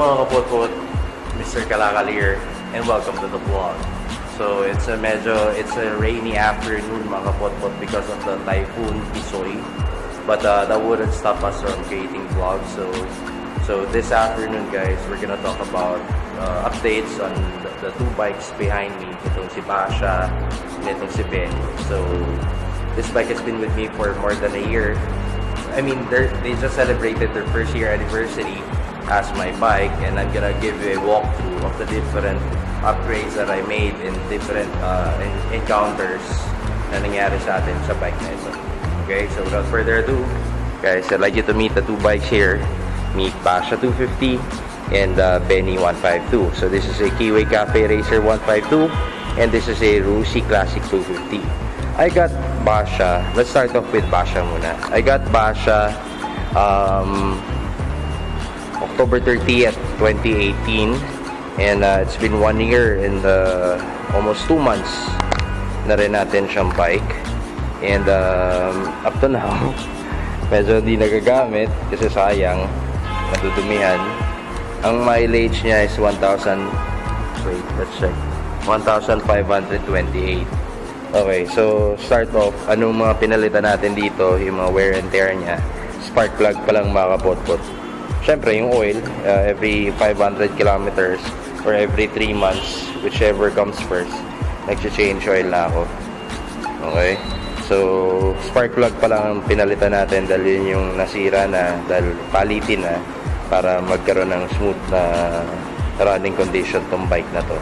mga kapotpot? Mr. Kalakalier, and welcome to the vlog. So it's a rainy afternoon mga kapotpot because of the typhoon Isoy. But that wouldn't stop us from creating vlogs. So this afternoon guys, we're gonna talk about updates on the two bikes behind me. Itong si Basha and itong si Ben. So this bike has been with me for more than a year. I mean, they just celebrated their first year anniversary as my bike, and I'm gonna give you a walkthrough of the different upgrades that I made in different encounters na nangyari sa atin sa bike na ito. Okay, so without further ado, guys, I'd like you to meet the two bikes here. Meet Basha 250 and Benny 152. So this is a Keeway Cafe Racer 152, and this is a Rusi Classic 250. I got Basha. Let's start off with Basha muna. I got Basha October 30th, 2018, and it's been 1 year and almost 2 months na rin natin siyang bike. And up to now, medyo hindi nagagamit kasi sayang, nadudumihan. Ang mileage niya is 1,528. Okay, so start off, anong mga pinalitan natin dito, yung mga wear and tear niya. Spark plug pa lang mga kapotpot. Syempre yung oil, every 500 kilometers or every 3 months, whichever comes first, nag-change oil na ako. Okay, so spark plug pa lang ang pinalitan natin dahil yun yung nasira na, dahil palitin na para magkaroon ng smooth na running condition tong bike na to.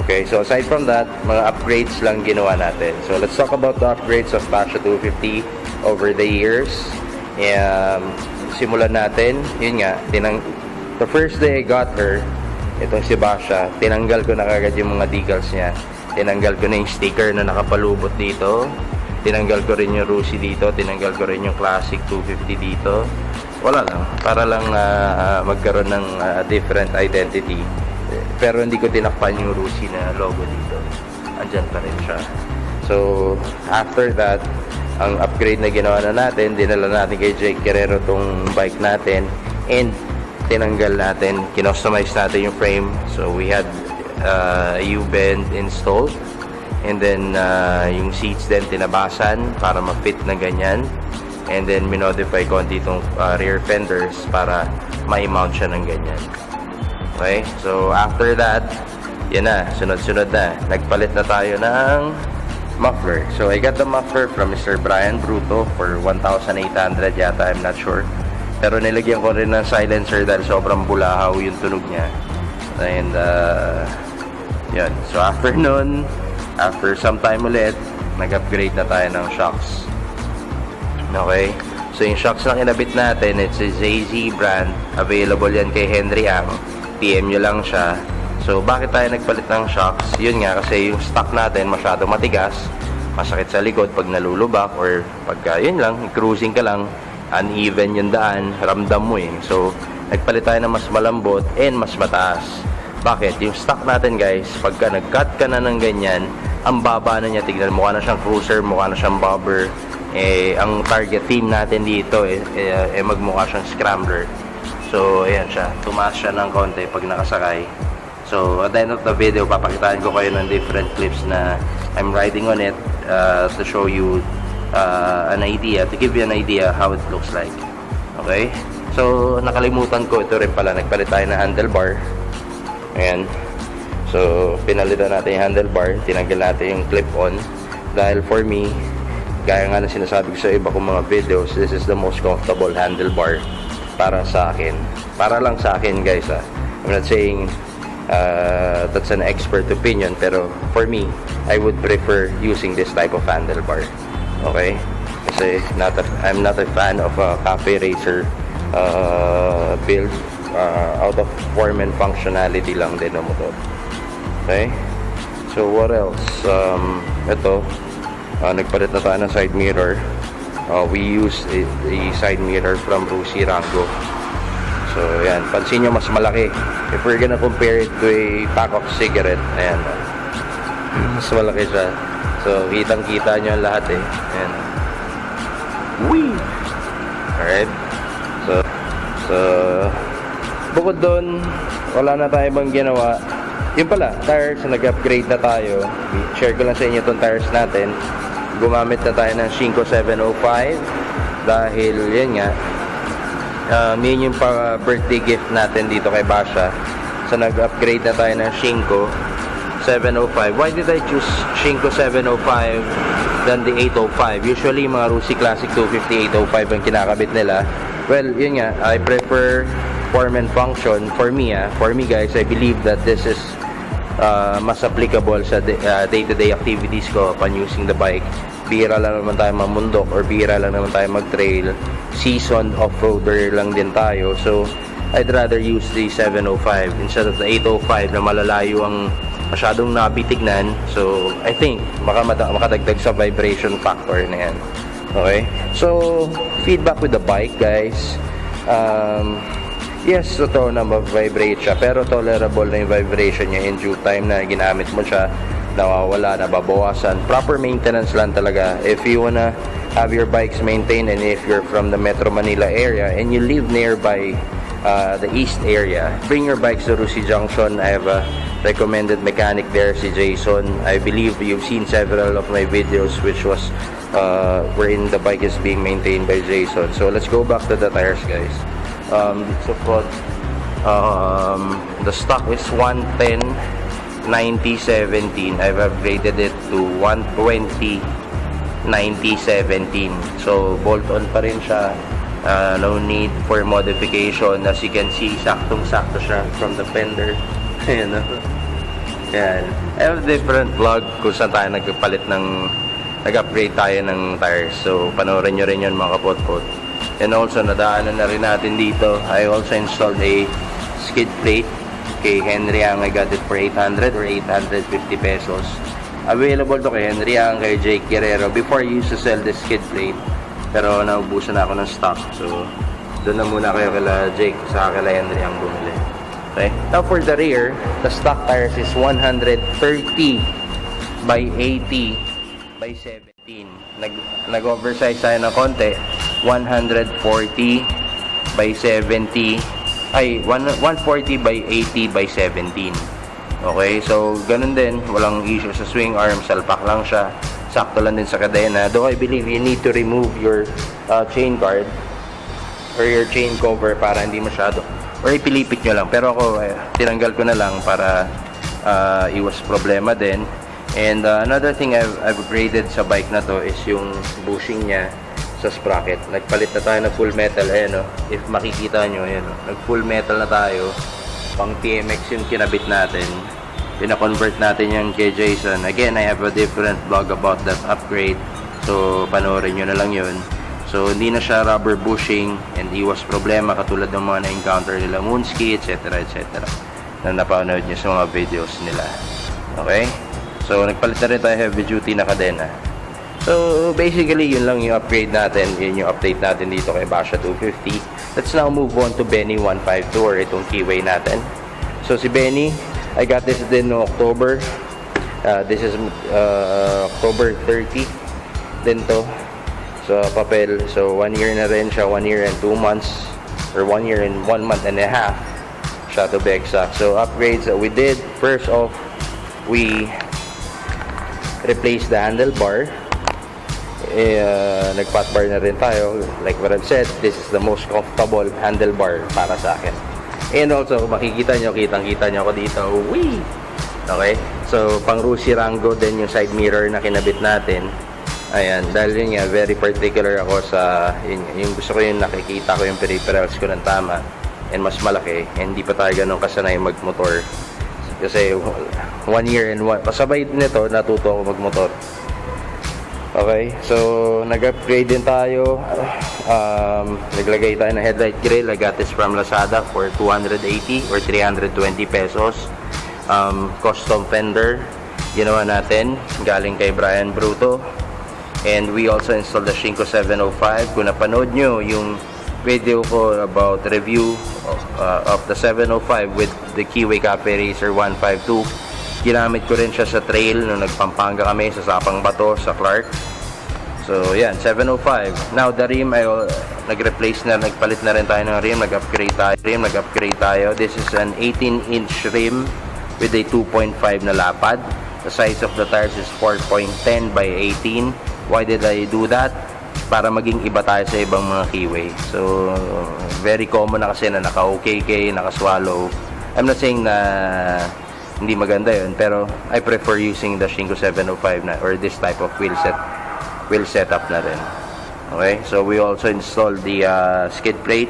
Okay, so aside from that, mga upgrades lang ginawa natin. So let's talk about the upgrades of Basha 250 over the years. Simulan natin, yun nga, the first day I got her, itong si Basha, tinanggal ko na kagad yung mga decals niya. Tinanggal ko na yung sticker na nakapalubot dito. Tinanggal ko rin yung Rusi dito. Tinanggal ko rin yung Classic 250 dito. Wala lang, para lang magkaroon ng different identity. Pero hindi ko tinakpan yung Rusi na logo dito. Andyan pa rin siya. So after that, ang upgrade na ginawa na natin, dinala natin kay Jake Guerrero tong bike natin, and tinanggal natin, kinostomize natin yung frame. So we had a U-bend installed, and then yung seats din tinabasan para ma-fit na ganyan, and then minodify konti itong rear fenders para ma-mount siya ng ganyan. Okay, so after that, yan na, sunod-sunod na, nagpalit na tayo ng muffler. So I got the muffler from Mr. Brian Bruto for 1,800 yata, I'm not sure. Pero nilagyan ko rin ng silencer dahil sobrang bulahaw yung tunog niya. And yan, so after nun, after some time ulit, nag-upgrade na tayo ng shocks. Okay, so yung shocks na kinabit natin, it's a ZZ brand, available yan kay Henry Ang. PM nyo lang siya. So bakit tayo nagpalit ng shocks? Yun nga, kasi yung stock natin masyado matigas, masakit sa likod pag nalulubak, or pagka yun lang, cruising ka lang, uneven yung daan, ramdam mo eh. So nagpalit tayo ng mas malambot and mas mataas. Bakit? Yung stock natin guys, pagka nag-cut ka na ng ganyan, ang baba na niya, tignan, mukha na siyang cruiser, mukha na siyang bobber. Ang target theme natin dito magmukha siyang Scrambler. So ayan siya, tumaas siya ng konti pag nakasakay. So at the end of the video, papakitaan ko kayo ng different clips na I'm riding on it to show you an idea, to give you an idea how it looks like. Okay, so nakalimutan ko, ito rin pala, nagpalit tayo ng handlebar. Ayan, so pinalitan natin yung handlebar, tinanggal natin yung clip-on, dahil for me, gaya nga na sinasabi ko sa iba kong mga videos, this is the most comfortable handlebar para sa akin. Para lang sa akin guys, I'm not saying that's an expert opinion, pero for me, I would prefer using this type of handlebar. Okay, kasi I'm not a fan of a cafe racer build. Out of form and functionality lang din ng motor. Okay, so what else? Ito, nagpalit na tayo ng side mirror. We use a side mirror from Rusi Rango. So yan, pansin nyo mas malaki. If we're gonna compare it to a pack of cigarette, ayan, mas malaki siya. So kitang kita nyo lahat eh. Ayan. Whee! Alright, so bukod doon, wala na tayo bang ginawa. Yun pala, tires, nag-upgrade na tayo. Share ko lang sa inyo itong tires natin. Gumamit na tayo ng Shinko 705 dahil yun nga, yun yung birthday gift natin dito kay Basha. So nag-upgrade na tayo ng Shinko 705. Why did I choose Shinko 705 than the 805? Usually mga Rusi Classic 250 805 ang kinakabit nila. Well, yun nga, I prefer form and function. For me guys, I believe that this is mas applicable sa day-to-day activities ko upon using the bike. Bihira lang naman tayo mamundok or bihira lang naman tayo mag-trail. Seasoned off-roader lang din tayo. So, I'd rather use the 705 instead of the 805 na malalayo ang masyadong nabitignan. So, I think makadagdag sa vibration factor na yan. Okay? So, feedback with the bike, guys. Yes, totoo na mag-vibrate siya, pero tolerable na yung vibration niya in due time na ginamit mo siya. Nawawala, nababawasan. Proper maintenance lang talaga. If you wanna have your bikes maintained and if you're from the Metro Manila area and you live nearby the east area, bring your bikes to Rusi Junction. I have a recommended mechanic there, si Jason. I believe you've seen several of my videos which was wherein the bike is being maintained by Jason. So let's go back to the tires, guys. So for the stock is 110 90-17. I've upgraded it to 120 90-17. So bolt-on pa rin siya. No need for modification. As you can see, saktong-sakto siya from the fender. Ayan, no? Yan. I have a different vlog kung saan tayo nag-upgrade tayo ng tires. So panoorin nyo rin yun, mga kapotpot. And also, nadaanan na rin natin dito. I also installed a skid plate kay Henry Ang. I got it for 800 or 850 pesos. Available to kay Henry Ang, kay Jake Guerrero. Before, I used to sell this skid plate, pero naubusan na ako ng stock. So, doon na muna kayo kila Jake, sa kila Henry Ang bumili. Okay? Now, for the rear, the stock tires is 130 by 80 by 17. Nag-oversize tayo ng konti. 140 by 70 ay 140 by 80 by 17. Okay, so ganun din, walang issue sa swing arm, salpak lang siya, sakto lang din sa kadena. Though I believe you need to remove your chain guard or your chain cover para hindi masyado, or ipilipit nyo lang, pero ako tinanggal ko na lang para iwas problema din. And another thing I've upgraded sa bike na to is yung bushing niya sa sprocket. Nagpalit na tayo ng full metal. Ayan, no? If makikita nyo, ayan, no? Nag full metal na tayo. Pang TMX yung kinabit natin. Pina-convert natin yung kay Jason. Again, I have a different vlog about that upgrade. So, panoorin nyo na lang yun. So, hindi na siya rubber bushing and iwas problema katulad ng mga na-encounter nila Moonski, etc. etc. na napanood nyo sa mga videos nila. Okay? So, nagpalit na rin tayo heavy duty na kadena. So, basically, yun lang yung upgrade natin. Yun yung update natin dito kay Basha 250. Let's now move on to Benny 152 or itong Keeway natin. So, si Benny, I got this din no October. This is October 30 din to. So, papel. So, 1 year na rin siya. 1 year and 2 months. Or 1 year and 1 month and a half. Siya to be exact. So, upgrades that we did. First off, we replaced the handlebar. Nag-fat bar na rin tayo. Like what I've said, this is the most comfortable handlebar para sa akin. And also, makikita nyo, kitang-kita nyo ako dito. Whee! Okay? So, pang Rusi Rango din yung side mirror na kinabit natin. Ayan, dahil yun nga, very particular ako sa, yung gusto ko yung nakikita ko yung peripherals ko ng tama. And mas malaki. And hindi pa tayo ganun kasanay magmotor. Kasi, 1 year and 1, pasabay nito, natuto ako magmotor. Okay, so nag-upgrade din tayo. Naglagay tayo ng headlight grill. I got this from Lazada for 280 or 320 pesos. Custom fender ginawa natin galing kay Brian Bruto. And we also installed the Shinko 705. Kung napanood nyo yung video ko about review of the 705 with the Keeway Cafe Racer 152, ginamit ko rin siya sa trail nung nagpampanga kami sa Sapang Bato sa Clark. So, yan, 705. Now, the rim, nagpalit na rin tayo ng rim, nag-upgrade tayo. This is an 18-inch rim with a 2.5 na lapad. The size of the tires is 4.10 by 18. Why did I do that? Para maging iba tayo sa ibang mga Keeway. So, very common na kasi na naka-OKK, naka-swallow. I'm not saying na hindi maganda yun, pero I prefer using the Shinko 705 na, or this type of wheel setup na rin. Okay, so we also installed the skid plate.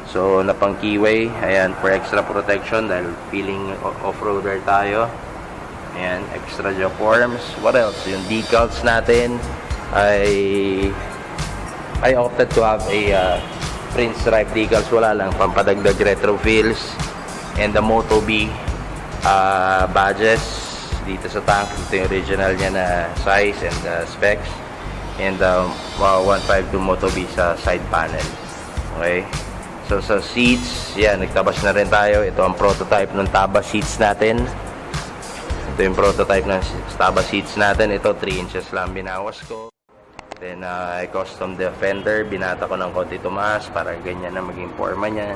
So, na pang Keeway. Ayan, for extra protection dahil feeling off-roader tayo. Ayan, extra jaw forms. What else? Yung decals natin, I opted to have a print stripe decals. Wala lang, pampadagdag retro wheels. And the Moto B badges dito sa tank. Ito yung original niya na size and specs. And 152 Moto B sa side panel. Okay, so sa seats, yan, nagtabas na rin tayo. Ito ang prototype ng Taba seats natin. Ito yung prototype ng Taba seats natin. Ito 3 inches lang binawas ko. Then I custom the fender, binata ko ng konti tumaas para ganyan na maging forma niya.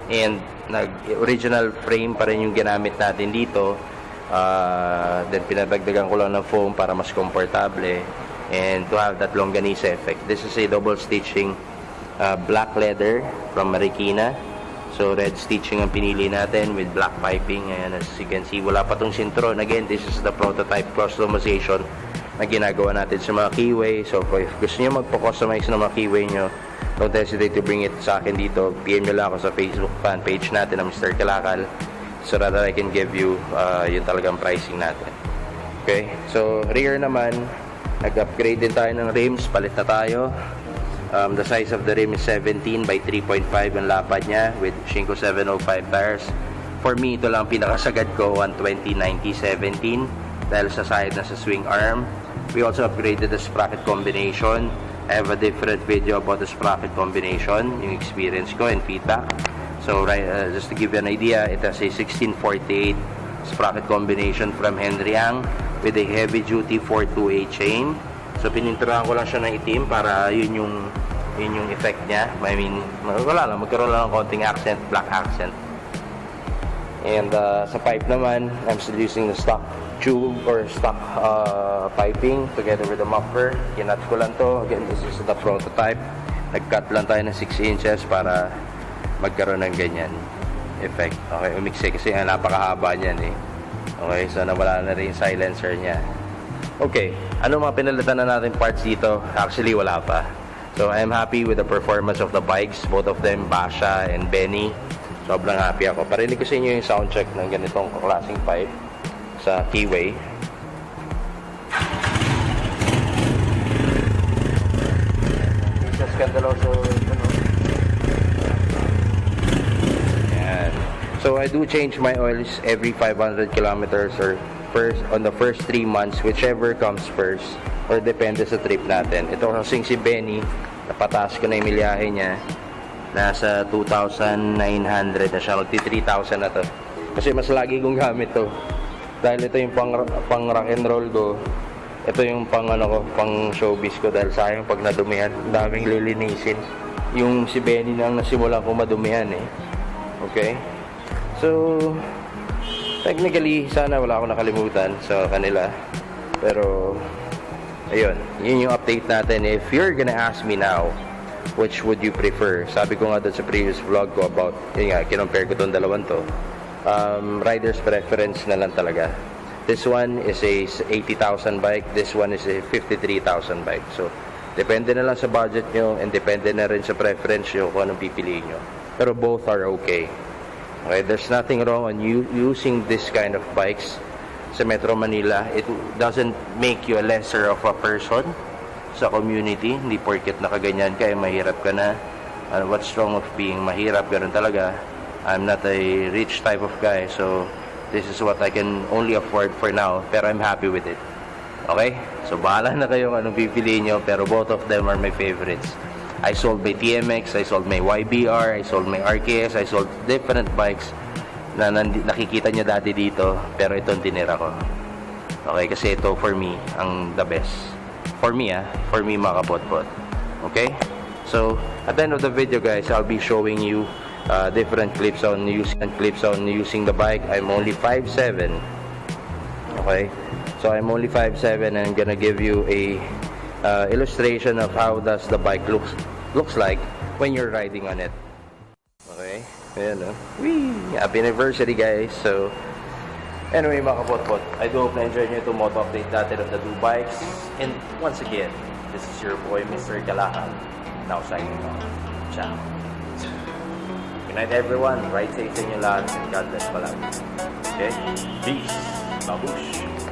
And original frame pa rin yung ginamit natin dito. Then pinadagdagan ko lang ng foam para mas komportable and to have that longanisa effect. This is a double stitching black leather from Marikina. So red stitching ang pinili natin with black piping. Ayan, as you can see, wala pa tong sintron. Again, this is the prototype customization na ginagawa natin sa mga Keeway. So if gusto nyo magpo-customize ng mga Keeway nyo, don't hesitate to bring it sa akin dito. PM nyo lang ako sa Facebook fan page natin na Mr. Kalakal, so that I can give you yung talagang pricing natin. Okay, so rear naman, nag-upgrade din tayo ng rims, palit na tayo. The size of the rim is 17 by 3.5 ang lapad niya with Shinko 705 tires. For me, ito lang pinakasagad ko, 120/90/17 dahil sa side na sa swing arm. We also upgraded the sprocket combination. I have a different video about the sprocket combination, yung experience ko and feedback. So just to give you an idea, it has a 1648 sprocket combination from Henry Yang with a heavy duty 428 chain. So pininturahan ko lang siya ng itim para yun yung effect niya. I mean, wala lang, magkaroon lang ng konting accent, black accent. And sa pipe naman, I'm still using the stock tube or stock piping together with the muffler. Kinat ko lang to. Again, this is the prototype. Nag-cut lang tayo ng 6 inches para magkaroon ng ganyan effect. Okay, umiksi kasi napakahaba niyan eh. Okay, so nawala na rin yung silencer niya. Okay, ano mga pinalitan na natin parts dito? Actually, wala pa. So, I'm happy with the performance of the bikes. Both of them, Basha and Benny. Sobrang happy ako. Parinig ko sa inyo yung sound check ng ganitong klaseng pipe sa Keeway. So I do change my oils every 500 kilometers or on the first 3 months, whichever comes first, or depende sa trip natin. Ito kasing si Benny, napataas ko na yung milyahe niya, nasa 2,900 na siya, magti 3,000 na to kasi mas lagi kong gamit to dahil ito yung pang rock and roll ko, ito yung pang showbiz ko dahil sayang pag nadumihan, daming lilinisin. Yung si Benny nang nasimulan ko madumihan eh. Okay, so technically, sana wala akong nakalimutan sa kanila. Pero, ayun. Yun yung update natin. If you're gonna ask me now, which would you prefer? Sabi ko nga doon sa previous vlog ko about, yun nga, kinompare ko itong dalawang to. Rider's preference na lang talaga. This one is a 80,000 bike. This one is a 53,000 bike. So, depende na lang sa budget nyo and depende na rin sa preference nyo kung anong pipiliin nyo. Pero both are okay. Okay, there's nothing wrong on you using this kind of bikes sa Metro Manila. It doesn't make you a lesser of a person sa community. Hindi porket nakaganyan ka, mahirap ka na. What's wrong of being mahirap? Ganun talaga. I'm not a rich type of guy, so this is what I can only afford for now. Pero I'm happy with it. Okay? So bahala na kayo kung anong pipiliin nyo, pero both of them are my favorites. I sold my TMX, I sold my YBR, I sold my RKS, I sold different bikes na nakikita nyo dati dito, pero itong tinira ko. Okay, kasi ito for me ang the best. For me, mga kapotpot. Okay? So, at the end of the video, guys, I'll be showing you different clips on using the bike. I'm only 5'7". Okay? So, I'm only 5'7", and I'm gonna give you a illustration of how does the bike looks like when you're riding on it. Okay? Ayan, no? Whee! Happy anniversary, guys. So, anyway, mga kapotpot, I do hope na enjoy nyo itong moto update natin of the two bikes. And once again, this is your boy, Mr. Kalahan. Now signing off. Ciao. Good night, everyone. Ride safe sa inyo lahat, and God bless palagi. Okay? Peace. Babush.